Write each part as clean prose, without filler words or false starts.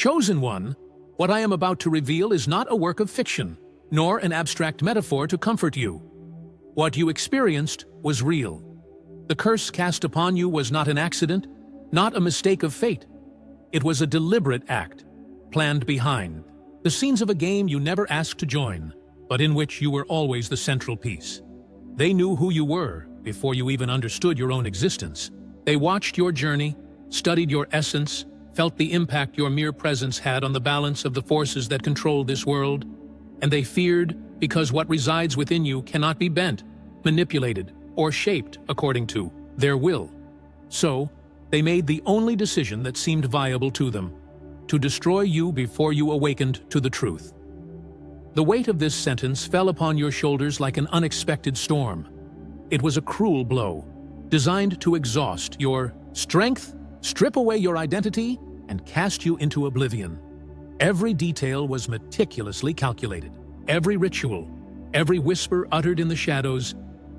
Chosen one, what I am about to reveal is not a work of fiction, nor an abstract metaphor to comfort you. What you experienced was real. The curse cast upon you was not an accident, not a mistake of fate. It was a deliberate act, planned behind the scenes of a game you never asked to join, but in which you were always the central piece. They knew who you were before you even understood your own existence. They watched your journey, studied your essence, felt the impact your mere presence had on the balance of the forces that controlled this world, and they feared because what resides within you cannot be bent, manipulated, or shaped according to their will. So, they made the only decision that seemed viable to them: to destroy you before you awakened to the truth. The weight of this sentence fell upon your shoulders like an unexpected storm. It was a cruel blow, designed to exhaust your strength, strip away your identity, and cast you into oblivion. Every detail was meticulously calculated. Every ritual, every whisper uttered in the shadows,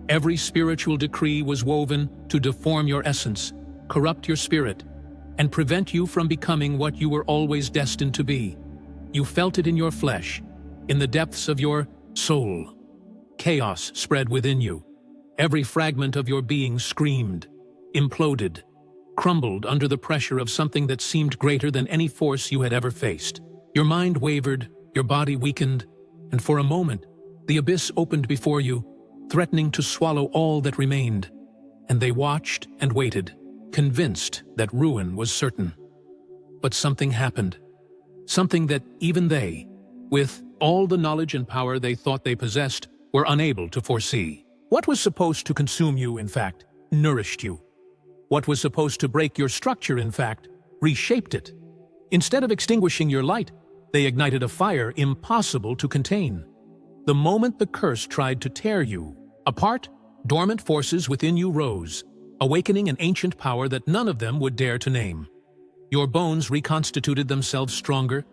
every spiritual decree was woven to deform your essence, corrupt your spirit, and prevent you from becoming what you were always destined to be. You felt it in your flesh, in the depths of your soul. Chaos spread within you. Every fragment of your being screamed, imploded, crumbled under the pressure of something that seemed greater than any force you had ever faced. Your mind wavered, your body weakened, and for a moment, the abyss opened before you, threatening to swallow all that remained. And they watched and waited, convinced that ruin was certain. But something happened. Something that even they, with all the knowledge and power they thought they possessed, were unable to foresee. What was supposed to consume you, in fact, nourished you. What was supposed to break your structure, in fact, reshaped it. Instead of extinguishing your light, they ignited a fire impossible to contain. The moment the curse tried to tear you apart, dormant forces within you rose, awakening an ancient power that none of them would dare to name. Your bones reconstituted themselves stronger.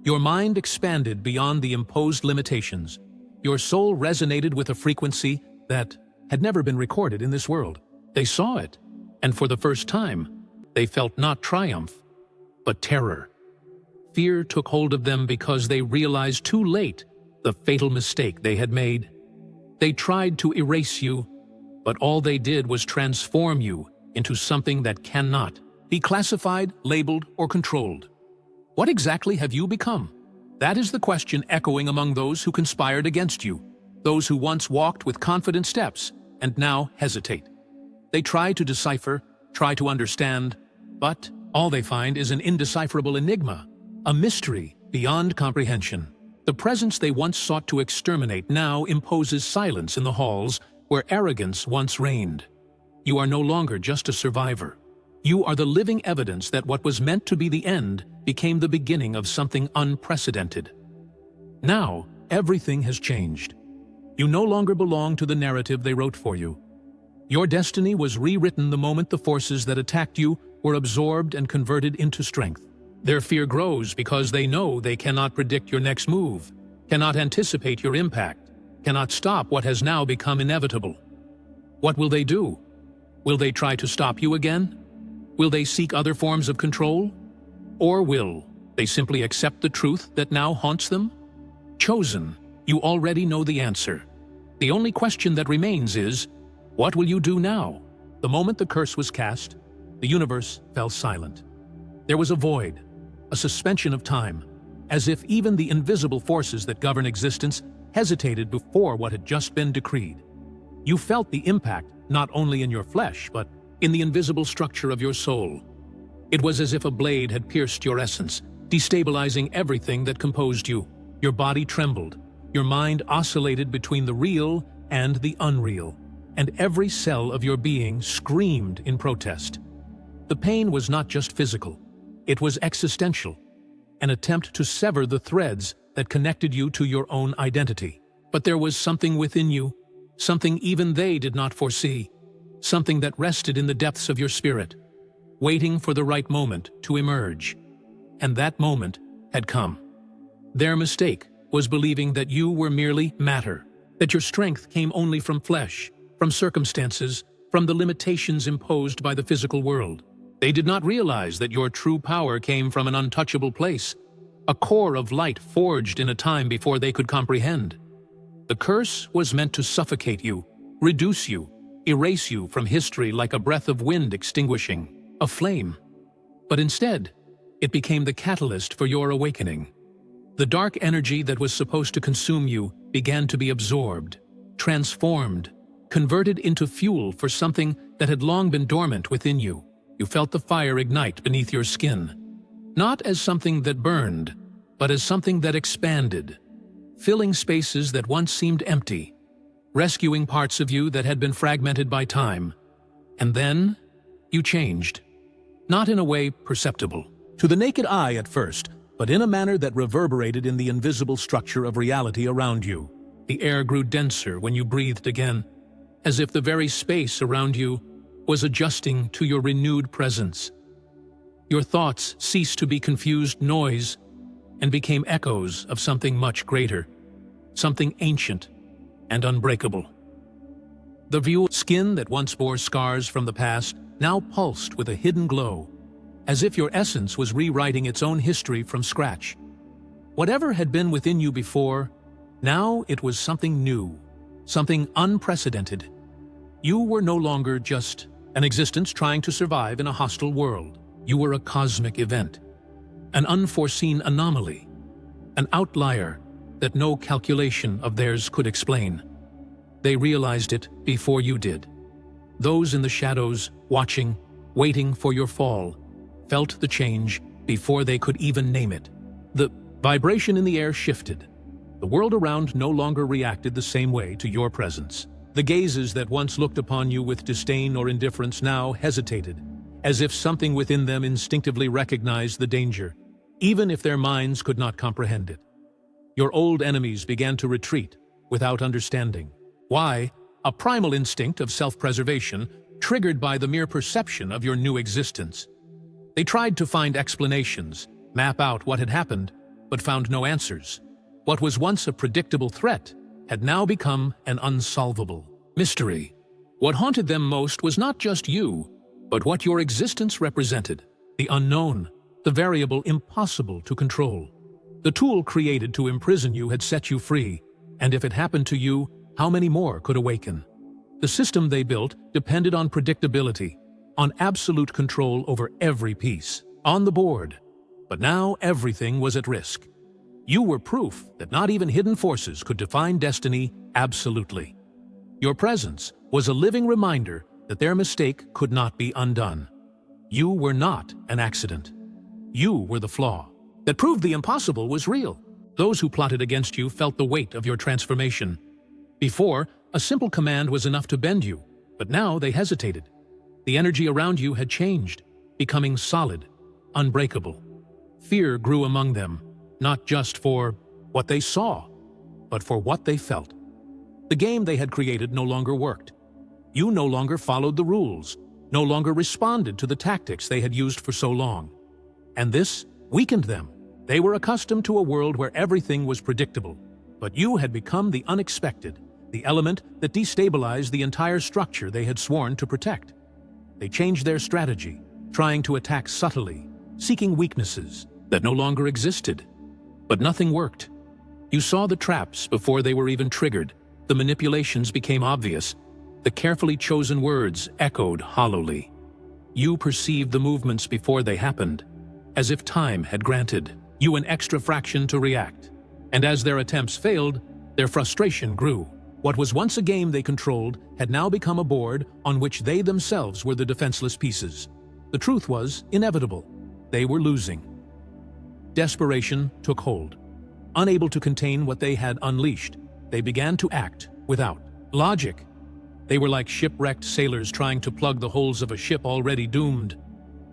Your mind expanded beyond the imposed limitations. Your soul resonated with a frequency that had never been recorded in this world. They saw it, and for the first time, they felt not triumph, but terror. Fear took hold of them because they realized too late the fatal mistake they had made. They tried to erase you, but all they did was transform you into something that cannot be classified, labeled, or controlled. What exactly have you become? That is the question echoing among those who conspired against you, those who once walked with confident steps and now hesitate. They try to decipher, try to understand, but all they find is an indecipherable enigma, a mystery beyond comprehension. The presence they once sought to exterminate now imposes silence in the halls where arrogance once reigned. You are no longer just a survivor. You are the living evidence that what was meant to be the end became the beginning of something unprecedented. Now, everything has changed. You no longer belong to the narrative they wrote for you. Your destiny was rewritten the moment the forces that attacked you were absorbed and converted into strength. Their fear grows because they know they cannot predict your next move, cannot anticipate your impact, cannot stop what has now become inevitable. What will they do? Will they try to stop you again? Will they seek other forms of control? Or will they simply accept the truth that now haunts them? Chosen, you already know the answer. The only question that remains is, what will you do now? The moment the curse was cast, the universe fell silent. There was a void, a suspension of time, as if even the invisible forces that govern existence hesitated before what had just been decreed. You felt the impact not only in your flesh, but in the invisible structure of your soul. It was as if a blade had pierced your essence, destabilizing everything that composed you. Your body trembled, your mind oscillated between the real and the unreal, and every cell of your being screamed in protest. The pain was not just physical, it was existential, an attempt to sever the threads that connected you to your own identity. But there was something within you, something even they did not foresee, something that rested in the depths of your spirit, waiting for the right moment to emerge. And that moment had come. Their mistake was believing that you were merely matter, that your strength came only from flesh, from circumstances, from the limitations imposed by the physical world. They did not realize that your true power came from an untouchable place, a core of light forged in a time before they could comprehend. The curse was meant to suffocate you, reduce you, erase you from history like a breath of wind extinguishing a flame. But instead, it became the catalyst for your awakening. The dark energy that was supposed to consume you began to be absorbed, transformed, converted into fuel for something that had long been dormant within you. You felt the fire ignite beneath your skin, not as something that burned, but as something that expanded, filling spaces that once seemed empty, rescuing parts of you that had been fragmented by time. And then, you changed. Not in a way perceptible to the naked eye at first, but in a manner that reverberated in the invisible structure of reality around you. The air grew denser when you breathed again, as if the very space around you was adjusting to your renewed presence. Your thoughts ceased to be confused noise and became echoes of something much greater, something ancient and unbreakable. The view skin that once bore scars from the past now pulsed with a hidden glow, as if your essence was rewriting its own history from scratch. Whatever had been within you before, now it was something new, something unprecedented. You were no longer just an existence trying to survive in a hostile world. You were a cosmic event, an unforeseen anomaly, an outlier that no calculation of theirs could explain. They realized it before you did. Those in the shadows, watching, waiting for your fall, felt the change before they could even name it. The vibration in the air shifted. The world around no longer reacted the same way to your presence. The gazes that once looked upon you with disdain or indifference now hesitated, as if something within them instinctively recognized the danger, even if their minds could not comprehend it. Your old enemies began to retreat without understanding. Why? A primal instinct of self-preservation triggered by the mere perception of your new existence. They tried to find explanations, map out what had happened, but found no answers. What was once a predictable threat had now become an unsolvable mystery. What haunted them most was not just you, but what your existence represented, the unknown, the variable impossible to control. The tool created to imprison you had set you free, and if it happened to you, how many more could awaken? The system they built depended on predictability, on absolute control over every piece, on the board. But now everything was at risk. You were proof that not even hidden forces could define destiny absolutely. Your presence was a living reminder that their mistake could not be undone. You were not an accident. You were the flaw that proved the impossible was real. Those who plotted against you felt the weight of your transformation. Before, a simple command was enough to bend you, but now they hesitated. The energy around you had changed, becoming solid, unbreakable. Fear grew among them, not just for what they saw, but for what they felt. The game they had created no longer worked. You no longer followed the rules, no longer responded to the tactics they had used for so long. And this weakened them. They were accustomed to a world where everything was predictable, but you had become the unexpected, the element that destabilized the entire structure they had sworn to protect. They changed their strategy, trying to attack subtly, seeking weaknesses that no longer existed. But nothing worked. You saw the traps before they were even triggered. The manipulations became obvious. The carefully chosen words echoed hollowly. You perceived the movements before they happened, as if time had granted you an extra fraction to react. And as their attempts failed, their frustration grew. What was once a game they controlled had now become a board on which they themselves were the defenseless pieces. The truth was inevitable. They were losing. Desperation took hold. Unable to contain what they had unleashed, they began to act without logic. They were like shipwrecked sailors trying to plug the holes of a ship already doomed.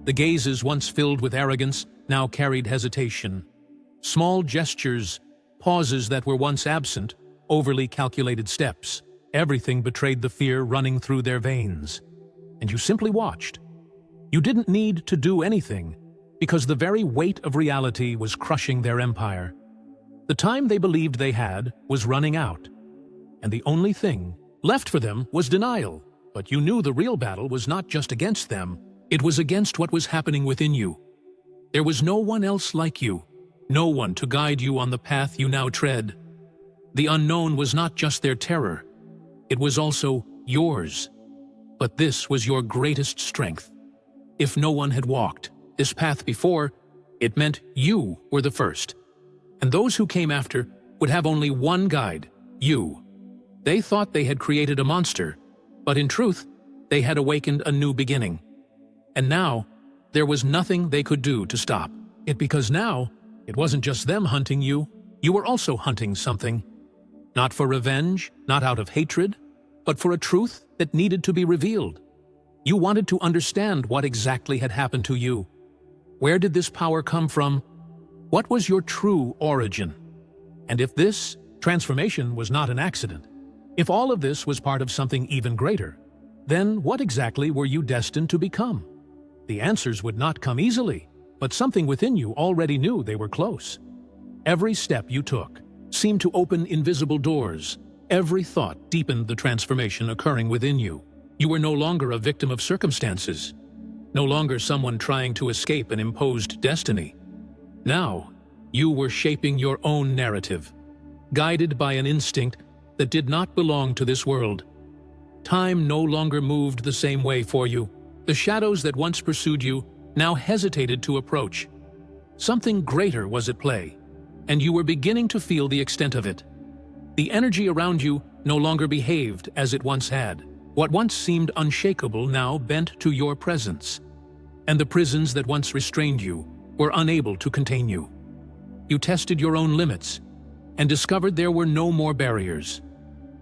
The gazes once filled with arrogance now carried hesitation. Small gestures, pauses that were once absent, overly calculated steps. Everything betrayed the fear running through their veins. And you simply watched. You didn't need to do anything, because the very weight of reality was crushing their empire. The time they believed they had was running out, and the only thing left for them was denial. But you knew the real battle was not just against them, It was against what was happening within you. There was no one else like you, no one to guide you on the path you now tread. The unknown was not just their terror, it was also yours. But this was your greatest strength. If no one had walked this path before, it meant you were the first. And those who came after would have only one guide, you. They thought they had created a monster, but in truth, they had awakened a new beginning. And now, there was nothing they could do to stop it, because now, it wasn't just them hunting you, you were also hunting something. Not for revenge, not out of hatred, but for a truth that needed to be revealed. You wanted to understand what exactly had happened to you. Where did this power come from? What was your true origin? And if this transformation was not an accident, if all of this was part of something even greater, then what exactly were you destined to become? The answers would not come easily, but something within you already knew they were close. Every step you took seemed to open invisible doors. Every thought deepened the transformation occurring within you. You were no longer a victim of circumstances, no longer someone trying to escape an imposed destiny. Now, you were shaping your own narrative, guided by an instinct that did not belong to this world. Time no longer moved the same way for you. The shadows that once pursued you now hesitated to approach. Something greater was at play, and you were beginning to feel the extent of it. The energy around you no longer behaved as it once had. What once seemed unshakable now bent to your presence, and the prisons that once restrained you were unable to contain you. You tested your own limits and discovered there were no more barriers.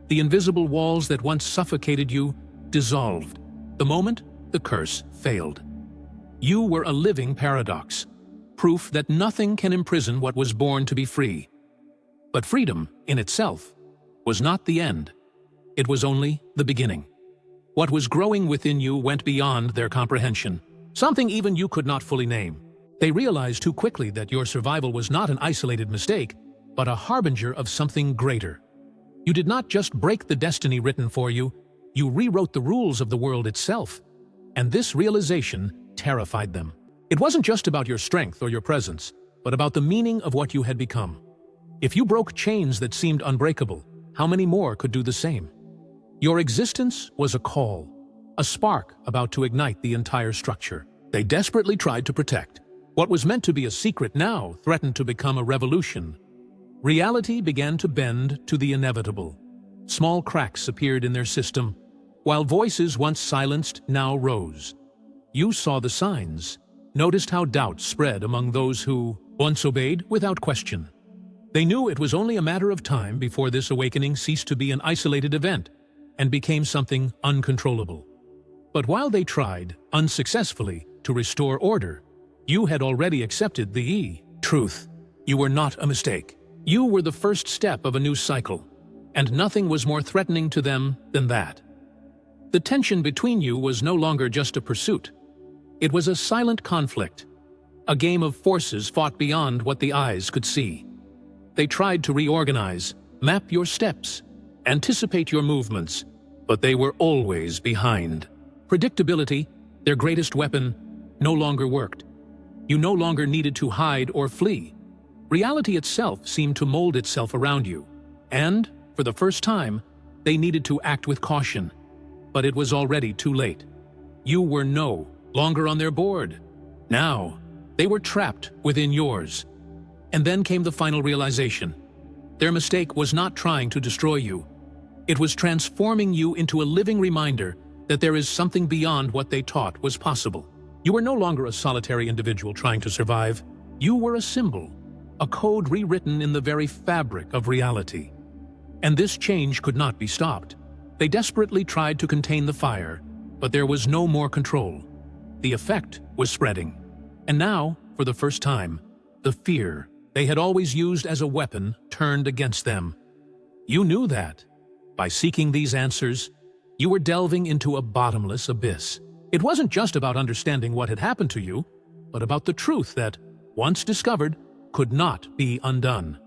The invisible walls that once suffocated you dissolved the moment the curse failed. You were a living paradox, proof that nothing can imprison what was born to be free. But freedom, in itself, was not the end. It was only the beginning. What was growing within you went beyond their comprehension, something even you could not fully name. They realized too quickly that your survival was not an isolated mistake, but a harbinger of something greater. You did not just break the destiny written for you, you rewrote the rules of the world itself. And this realization terrified them. It wasn't just about your strength or your presence, but about the meaning of what you had become. If you broke chains that seemed unbreakable, how many more could do the same? Your existence was a call, a spark about to ignite the entire structure. They desperately tried to protect. What was meant to be a secret now threatened to become a revolution. Reality began to bend to the inevitable. Small cracks appeared in their system, while voices once silenced now rose. You saw the signs, noticed how doubt spread among those who once obeyed without question. They knew it was only a matter of time before this awakening ceased to be an isolated event and became something uncontrollable. But while they tried, unsuccessfully, to restore order, you had already accepted the truth. You were not a mistake. You were the first step of a new cycle, and nothing was more threatening to them than that. The tension between you was no longer just a pursuit. It was a silent conflict, a game of forces fought beyond what the eyes could see. They tried to reorganize, map your steps, anticipate your movements, but they were always behind. Predictability, their greatest weapon, no longer worked. You no longer needed to hide or flee. Reality itself seemed to mold itself around you, and, for the first time, they needed to act with caution. But it was already too late. You were no longer on their board. Now, they were trapped within yours. And then came the final realization. Their mistake was not trying to destroy you. It was transforming you into a living reminder that there is something beyond what they taught was possible. You were no longer a solitary individual trying to survive. You were a symbol, a code rewritten in the very fabric of reality. And this change could not be stopped. They desperately tried to contain the fire, but there was no more control. The effect was spreading. And now, for the first time, the fear they had always used as a weapon turned against them. You knew that. By seeking these answers, you were delving into a bottomless abyss. It wasn't just about understanding what had happened to you, but about the truth that, once discovered, could not be undone.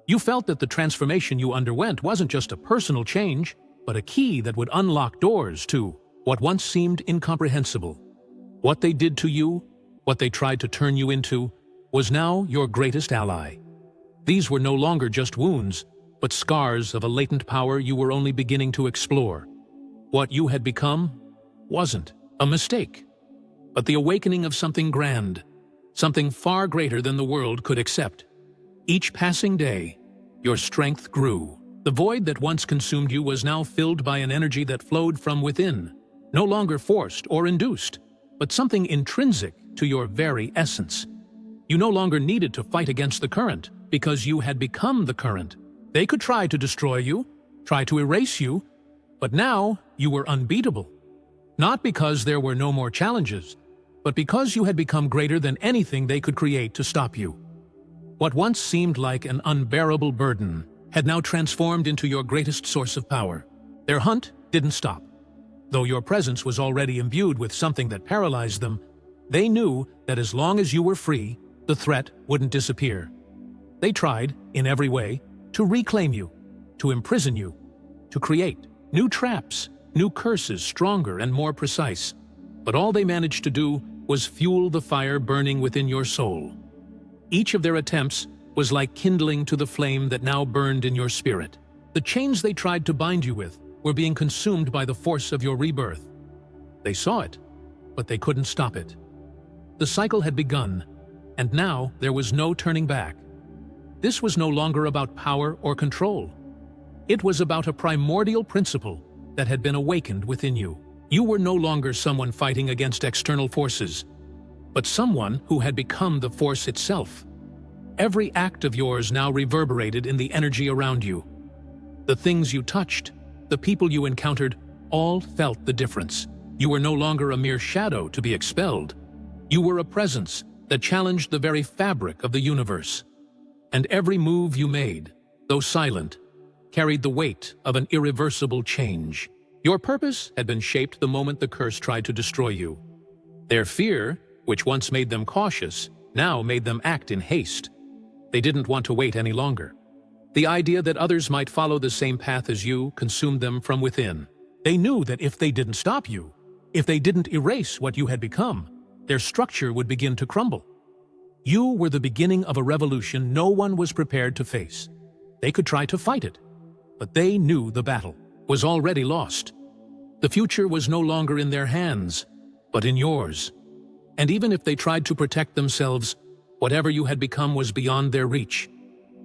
You felt that the transformation you underwent wasn't just a personal change, but a key that would unlock doors to what once seemed incomprehensible. What they did to you, what they tried to turn you into, was now your greatest ally. These were no longer just wounds, but scars of a latent power you were only beginning to explore. What you had become wasn't a mistake, but the awakening of something grand, something far greater than the world could accept. Each passing day, your strength grew. The void that once consumed you was now filled by an energy that flowed from within, no longer forced or induced, but something intrinsic to your very essence. You no longer needed to fight against the current, because you had become the current. They could try to destroy you, try to erase you, but now you were unbeatable. Not because there were no more challenges, but because you had become greater than anything they could create to stop you. What once seemed like an unbearable burden had now transformed into your greatest source of power. Their hunt didn't stop. Though your presence was already imbued with something that paralyzed them, they knew that as long as you were free, the threat wouldn't disappear. They tried, in every way, to reclaim you, to imprison you, to create new traps, new curses stronger and more precise. But all they managed to do was fuel the fire burning within your soul. Each of their attempts was like kindling to the flame that now burned in your spirit. The chains they tried to bind you with were being consumed by the force of your rebirth. They saw it, but they couldn't stop it. The cycle had begun, and now there was no turning back. This was no longer about power or control. It was about a primordial principle that had been awakened within you. You were no longer someone fighting against external forces, but someone who had become the force itself. Every act of yours now reverberated in the energy around you. The things you touched, the people you encountered, all felt the difference. You were no longer a mere shadow to be expelled. You were a presence that challenged the very fabric of the universe. And every move you made, though silent, carried the weight of an irreversible change. Your purpose had been shaped the moment the curse tried to destroy you. Their fear, which once made them cautious, now made them act in haste. They didn't want to wait any longer. The idea that others might follow the same path as you consumed them from within. They knew that if they didn't stop you, if they didn't erase what you had become, their structure would begin to crumble. You were the beginning of a revolution no one was prepared to face. They could try to fight it, but they knew the battle was already lost. The future was no longer in their hands, but in yours. And even if they tried to protect themselves, whatever you had become was beyond their reach.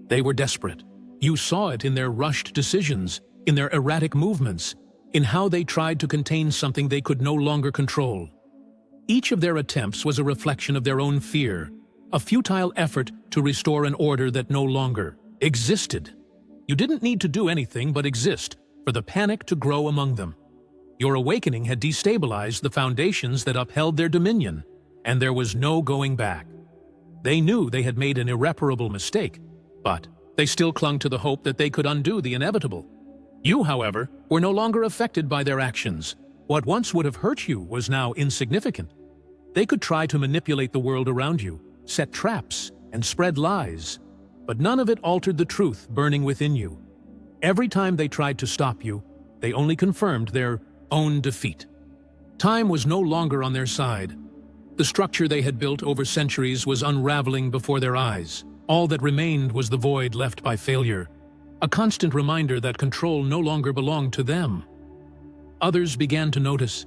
They were desperate. You saw it in their rushed decisions, in their erratic movements, in how they tried to contain something they could no longer control. Each of their attempts was a reflection of their own fear, a futile effort to restore an order that no longer existed. You didn't need to do anything but exist for the panic to grow among them. Your awakening had destabilized the foundations that upheld their dominion, and there was no going back. They knew they had made an irreparable mistake, but they still clung to the hope that they could undo the inevitable. You, however, were no longer affected by their actions. What once would have hurt you was now insignificant. They could try to manipulate the world around you, set traps, and spread lies, but none of it altered the truth burning within you. Every time they tried to stop you, they only confirmed their own defeat. Time was no longer on their side. The structure they had built over centuries was unraveling before their eyes. All that remained was the void left by failure, a constant reminder that control no longer belonged to them. Others began to notice.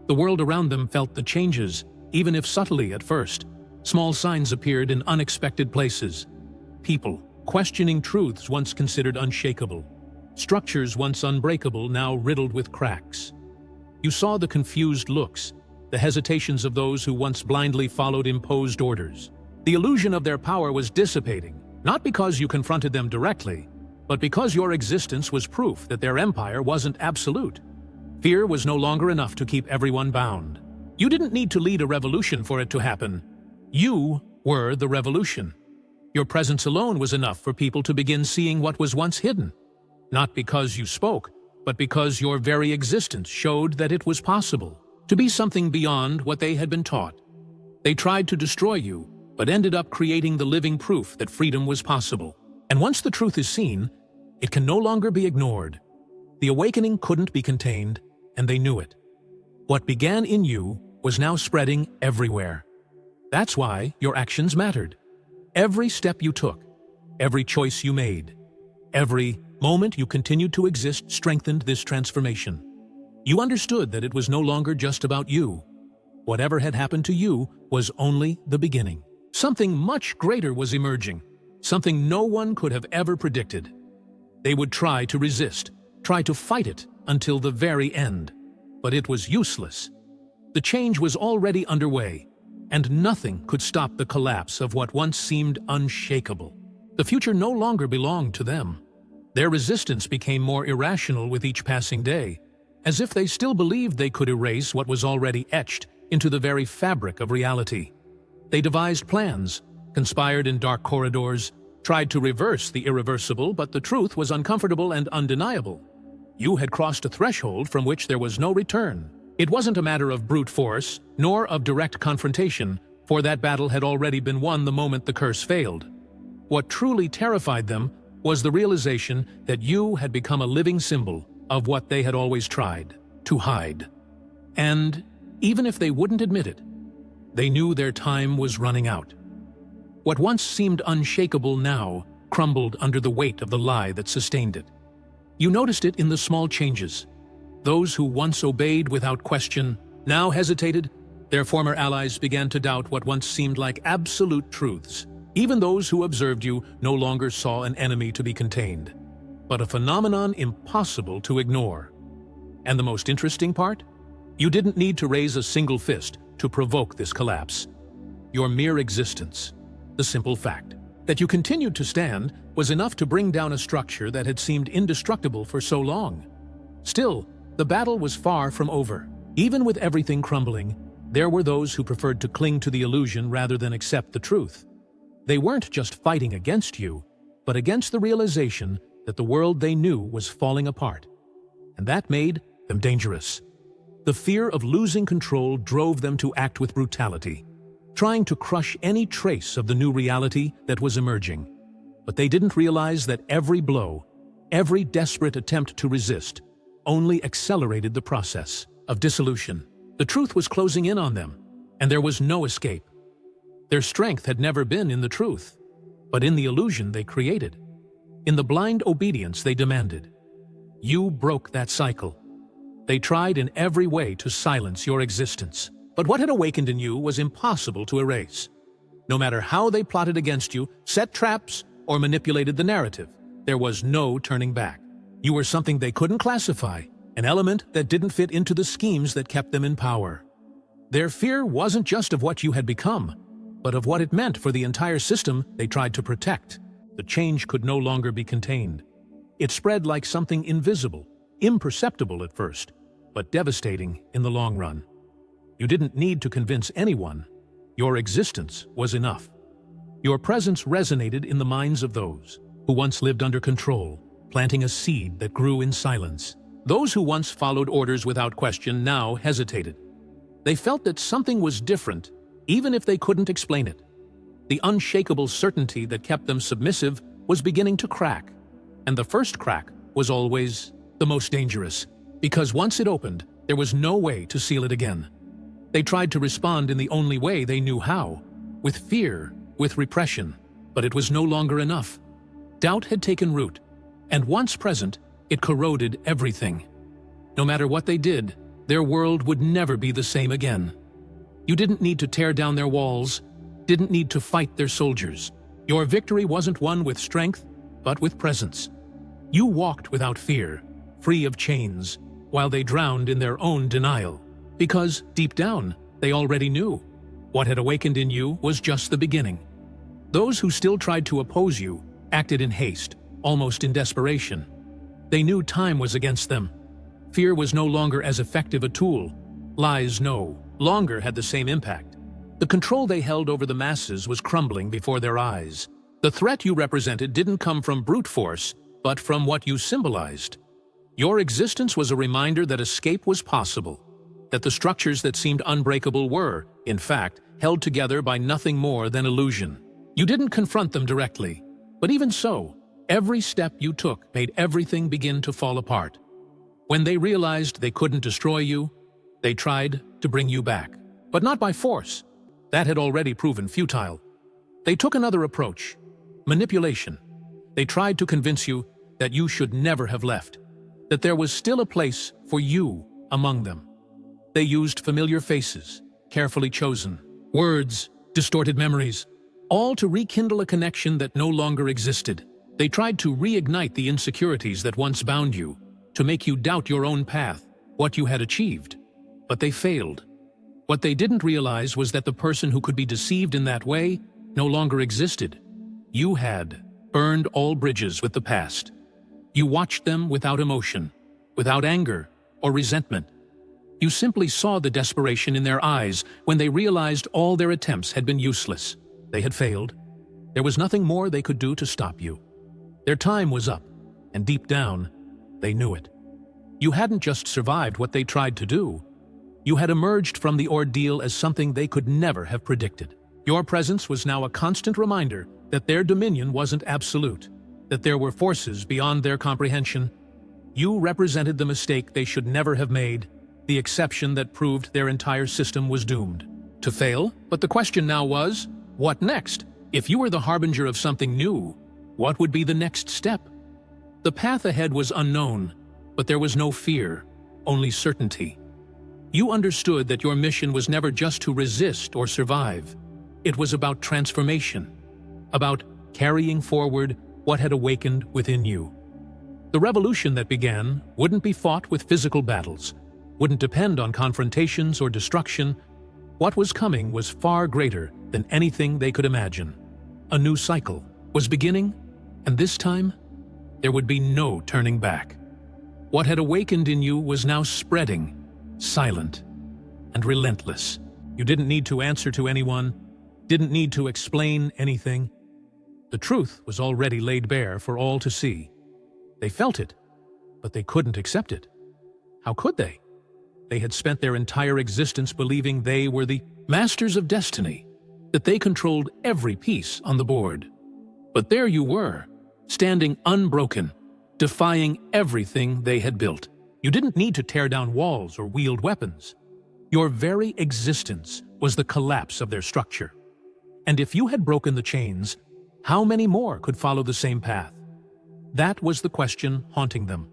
The world around them felt the changes, even if subtly at first. Small signs appeared in unexpected places. People questioning truths once considered unshakable. Structures once unbreakable now riddled with cracks. You saw the confused looks, the hesitations of those who once blindly followed imposed orders. The illusion of their power was dissipating, not because you confronted them directly, but because your existence was proof that their empire wasn't absolute. Fear was no longer enough to keep everyone bound. You didn't need to lead a revolution for it to happen. You were the revolution. Your presence alone was enough for people to begin seeing what was once hidden. Not because you spoke, but because your very existence showed that it was possible to be something beyond what they had been taught. They tried to destroy you, but ended up creating the living proof that freedom was possible. And once the truth is seen, it can no longer be ignored. The awakening couldn't be contained, and they knew it. What began in you was now spreading everywhere. That's why your actions mattered. Every step you took, every choice you made, every moment you continued to exist strengthened this transformation. You understood that it was no longer just about you. Whatever had happened to you was only the beginning. Something much greater was emerging, something no one could have ever predicted. They would try to resist, try to fight it until the very end. But it was useless. The change was already underway, and nothing could stop the collapse of what once seemed unshakable. The future no longer belonged to them. Their resistance became more irrational with each passing day, as if they still believed they could erase what was already etched into the very fabric of reality. They devised plans, conspired in dark corridors, tried to reverse the irreversible, but the truth was uncomfortable and undeniable. You had crossed a threshold from which there was no return. It wasn't a matter of brute force, nor of direct confrontation, for that battle had already been won the moment the curse failed. What truly terrified them was the realization that you had become a living symbol of what they had always tried to hide. And even if they wouldn't admit it, they knew their time was running out. What once seemed unshakable now crumbled under the weight of the lie that sustained it. You noticed it in the small changes. Those who once obeyed without question now hesitated. Their former allies began to doubt what once seemed like absolute truths. Even those who observed you no longer saw an enemy to be contained, but a phenomenon impossible to ignore. And the most interesting part? You didn't need to raise a single fist to provoke this collapse. Your mere existence, the simple fact that you continued to stand, was enough to bring down a structure that had seemed indestructible for so long. Still, the battle was far from over. Even with everything crumbling, there were those who preferred to cling to the illusion rather than accept the truth. They weren't just fighting against you, but against the realization that the world they knew was falling apart. And that made them dangerous. The fear of losing control drove them to act with brutality, trying to crush any trace of the new reality that was emerging. But they didn't realize that every blow, every desperate attempt to resist, only accelerated the process of dissolution. The truth was closing in on them, and there was no escape. Their strength had never been in the truth, but in the illusion they created, in the blind obedience they demanded. You broke that cycle. They tried in every way to silence your existence. But what had awakened in you was impossible to erase. No matter how they plotted against you, set traps, or manipulated the narrative, there was no turning back. You were something they couldn't classify, an element that didn't fit into the schemes that kept them in power. Their fear wasn't just of what you had become, but of what it meant for the entire system they tried to protect. The change could no longer be contained. It spread like something invisible, imperceptible at first, but devastating in the long run. You didn't need to convince anyone. Your existence was enough. Your presence resonated in the minds of those who once lived under control, planting a seed that grew in silence. Those who once followed orders without question now hesitated. They felt that something was different, even if they couldn't explain it. The unshakable certainty that kept them submissive was beginning to crack, and the first crack was always the most dangerous, because once it opened, there was no way to seal it again. They tried to respond in the only way they knew how, with fear, with repression, but it was no longer enough. Doubt had taken root, and once present, it corroded everything. No matter what they did, their world would never be the same again. You didn't need to tear down their walls, didn't need to fight their soldiers. Your victory wasn't won with strength, but with presence. You walked without fear, free of chains, while they drowned in their own denial. Because, deep down, they already knew. What had awakened in you was just the beginning. Those who still tried to oppose you acted in haste, almost in desperation. They knew time was against them. Fear was no longer as effective a tool. Lies no longer had the same impact. The control they held over the masses was crumbling before their eyes. The threat you represented didn't come from brute force, but from what you symbolized. Your existence was a reminder that escape was possible, that the structures that seemed unbreakable were, in fact, held together by nothing more than illusion. You didn't confront them directly, but even so, every step you took made everything begin to fall apart. When they realized they couldn't destroy you, they tried to bring you back. But not by force. That had already proven futile. They took another approach: manipulation. They tried to convince you that you should never have left, that there was still a place for you among them. They used familiar faces, carefully chosen, words, distorted memories, all to rekindle a connection that no longer existed. They tried to reignite the insecurities that once bound you, to make you doubt your own path, what you had achieved. But they failed. What they didn't realize was that the person who could be deceived in that way no longer existed. You had burned all bridges with the past. You watched them without emotion, without anger or resentment. You simply saw the desperation in their eyes when they realized all their attempts had been useless. They had failed. There was nothing more they could do to stop you. Their time was up, and deep down, they knew it. You hadn't just survived what they tried to do. You had emerged from the ordeal as something they could never have predicted. Your presence was now a constant reminder that their dominion wasn't absolute, that there were forces beyond their comprehension. You represented the mistake they should never have made, the exception that proved their entire system was doomed to fail. But the question now was, what next? If you were the harbinger of something new, what would be the next step? The path ahead was unknown, but there was no fear, only certainty. You understood that your mission was never just to resist or survive. It was about transformation, about carrying forward what had awakened within you. The revolution that began wouldn't be fought with physical battles, wouldn't depend on confrontations or destruction. What was coming was far greater than anything they could imagine. A new cycle was beginning, and this time, there would be no turning back. What had awakened in you was now spreading, silent and relentless. You didn't need to answer to anyone, didn't need to explain anything. The truth was already laid bare for all to see. They felt it, but they couldn't accept it. How could they? They had spent their entire existence believing they were the masters of destiny, that they controlled every piece on the board. But there you were, standing unbroken, defying everything they had built. You didn't need to tear down walls or wield weapons. Your very existence was the collapse of their structure. And if you had broken the chains, how many more could follow the same path? That was the question haunting them.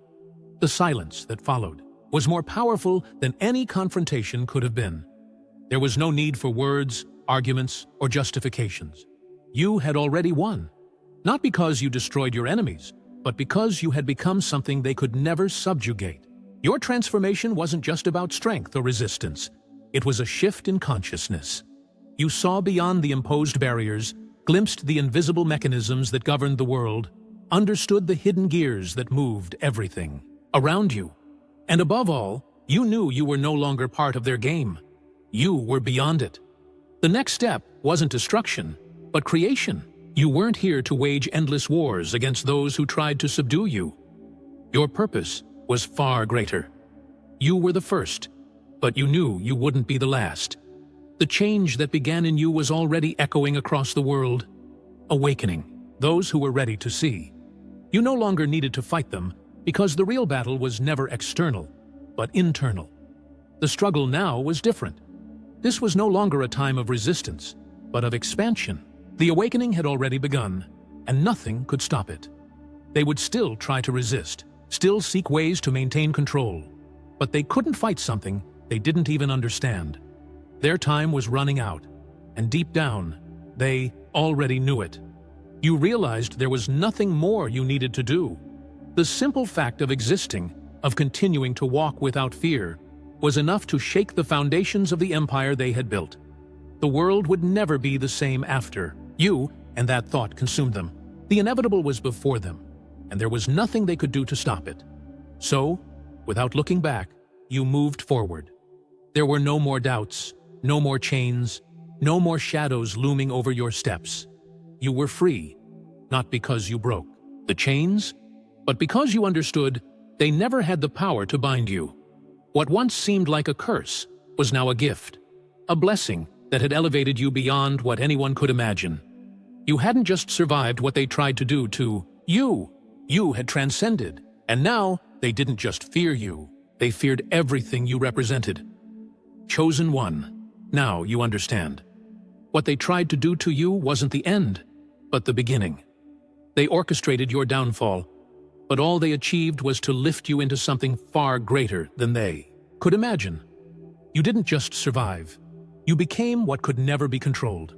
The silence that followed was more powerful than any confrontation could have been. There was no need for words, arguments, or justifications. You had already won, not because you destroyed your enemies, but because you had become something they could never subjugate. Your transformation wasn't just about strength or resistance. It was a shift in consciousness. You saw beyond the imposed barriers, glimpsed the invisible mechanisms that governed the world, understood the hidden gears that moved everything around you. And above all, you knew you were no longer part of their game. You were beyond it. The next step wasn't destruction, but creation. You weren't here to wage endless wars against those who tried to subdue you. Your purpose was far greater. You were the first, but you knew you wouldn't be the last. The change that began in you was already echoing across the world, awakening those who were ready to see. You no longer needed to fight them, because the real battle was never external, but internal. The struggle now was different. This was no longer a time of resistance, but of expansion. The awakening had already begun, and nothing could stop it. They would still try to resist, still seek ways to maintain control, but they couldn't fight something they didn't even understand. Their time was running out, and deep down, they already knew it. You realized there was nothing more you needed to do. The simple fact of existing, of continuing to walk without fear, was enough to shake the foundations of the empire they had built. The world would never be the same after. You, and that thought consumed them. The inevitable was before them, and there was nothing they could do to stop it. So, without looking back, you moved forward. There were no more doubts, no more chains, no more shadows looming over your steps. You were free, not because you broke the chains, but because you understood they never had the power to bind you. What once seemed like a curse was now a gift, a blessing that had elevated you beyond what anyone could imagine. You hadn't just survived what they tried to do to you. You had transcended, and now they didn't just fear you. They feared everything you represented. Chosen one, Now you understand. What they tried to do to you wasn't the end, but the beginning. They orchestrated your downfall, but all they achieved was to lift you into something far greater than they could imagine. You didn't just survive. You became what could never be controlled.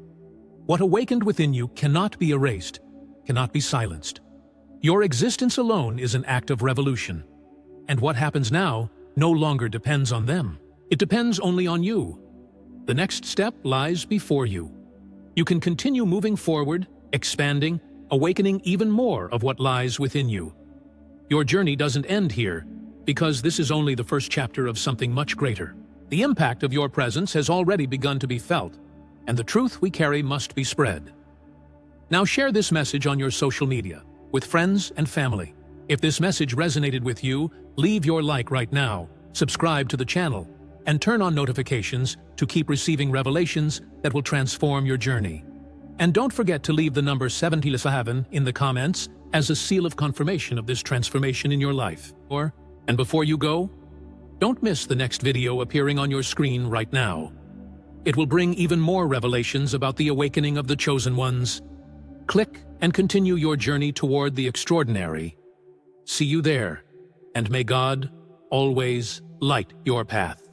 What awakened within you cannot be erased, cannot be silenced. Your existence alone is an act of revolution. And what happens now no longer depends on them. It depends only on you. The next step lies before you. You can continue moving forward, expanding, awakening even more of what lies within you. Your journey doesn't end here, because this is only the first chapter of something much greater. The impact of your presence has already begun to be felt, and the truth we carry must be spread. Now share this message on your social media, with friends and family. If this message resonated with you, leave your like right now, subscribe to the channel, and turn on notifications to keep receiving revelations that will transform your journey. And don't forget to leave the number 77 in the comments as a seal of confirmation of this transformation in your life. And before you go, don't miss the next video appearing on your screen right now. It will bring even more revelations about the awakening of the chosen ones. Click and continue your journey toward the extraordinary. See you there, and may God always light your path.